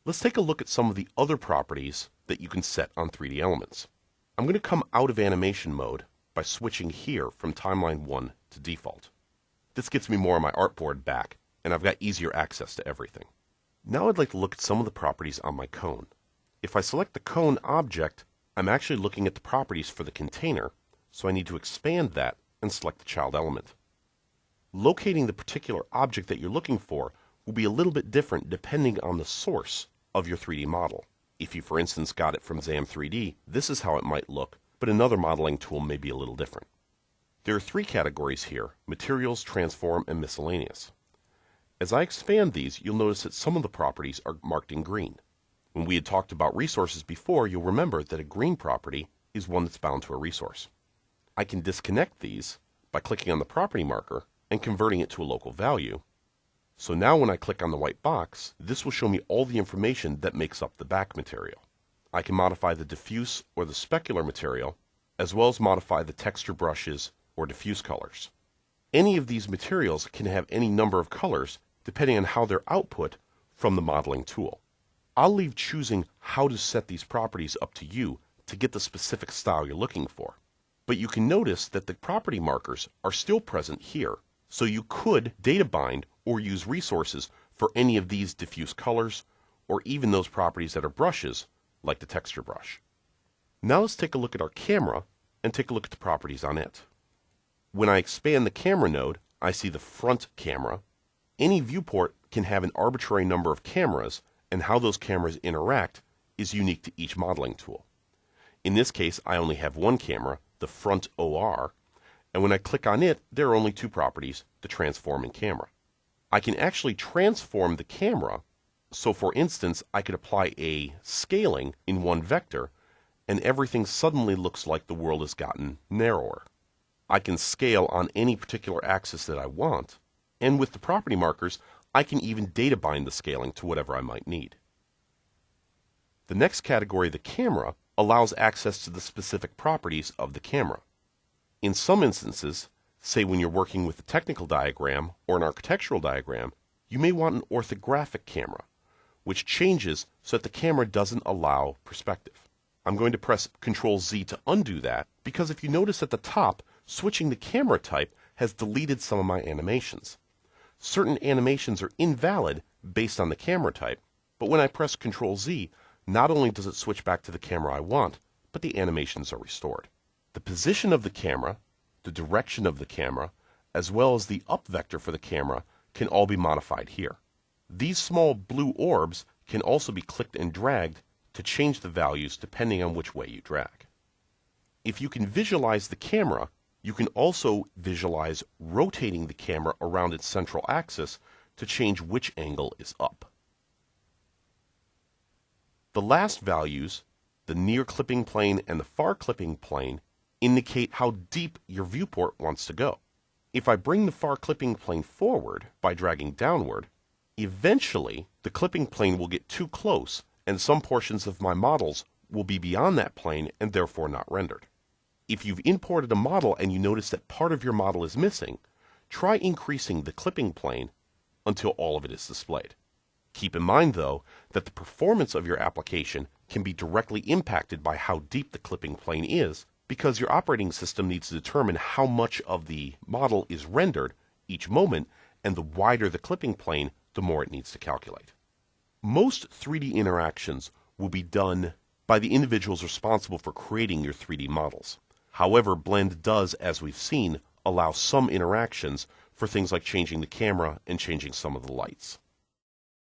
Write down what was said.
Let's take a look at some of the other properties that you can set on 3D Elements. I'm going to come out of animation mode by switching here from Timeline 1 to Default. This gets me more of my artboard back, and I've got easier access to everything. Now I'd like to look at some of the properties on my cone. If I select the cone object, I'm actually looking at the properties for the container, so I need to expand that and select the child element. Locating the particular object that you're looking for will be a little bit different depending on the source of your 3D model. If you, for instance, got it from XAM 3D, this is how it might look, but another modeling tool may be a little different. There are three categories here: Materials, Transform, and Miscellaneous. As I expand these, you'll notice that some of the properties are marked in green. When we had talked about resources before, you'll remember that a green property is one that's bound to a resource. I can disconnect these by clicking on the property marker and converting it to a local value. So now when I click on the white box, this will show me all the information that makes up the back material. I can modify the diffuse or the specular material, as well as modify the texture brushes or diffuse colors. Any of these materials can have any number of colors depending on how they're output from the modeling tool. I'll leave choosing how to set these properties up to you to get the specific style you're looking for. But you can notice that the property markers are still present here, so you could data bind or use resources for any of these diffuse colors, or even those properties that are brushes, like the texture brush. Now let's take a look at our camera and take a look at the properties on it. When I expand the camera node, I see the front camera. Any viewport can have an arbitrary number of cameras, and how those cameras interact is unique to each modeling tool. In this case, I only have one camera, the front OR, and when I click on it, there are only two properties, the transform and camera. I can actually transform the camera, so for instance, I could apply a scaling in one vector, and everything suddenly looks like the world has gotten narrower. I can scale on any particular axis that I want, and with the property markers, I can even data bind the scaling to whatever I might need. The next category, the camera, allows access to the specific properties of the camera. In some instances, say when you're working with a technical diagram or an architectural diagram, you may want an orthographic camera, which changes so that the camera doesn't allow perspective. I'm going to press Ctrl-Z to undo that, because if you notice at the top, switching the camera type has deleted some of my animations. Certain animations are invalid based on the camera type, but when I press Ctrl-Z, not only does it switch back to the camera I want, but the animations are restored. The position of the camera, the direction of the camera, as well as the up vector for the camera can all be modified here. These small blue orbs can also be clicked and dragged to change the values depending on which way you drag. If you can visualize the camera, you can also visualize rotating the camera around its central axis to change which angle is up. The last values, the near clipping plane and the far clipping plane, indicate how deep your viewport wants to go. If I bring the far clipping plane forward by dragging downward, eventually the clipping plane will get too close and some portions of my models will be beyond that plane and therefore not rendered. If you've imported a model and you notice that part of your model is missing, try increasing the clipping plane until all of it is displayed. Keep in mind, though, that the performance of your application can be directly impacted by how deep the clipping plane is, because your operating system needs to determine how much of the model is rendered each moment, and the wider the clipping plane, the more it needs to calculate. Most 3D interactions will be done by the individuals responsible for creating your 3D models. However, Blend does, as we've seen, allow some interactions for things like changing the camera and changing some of the lights.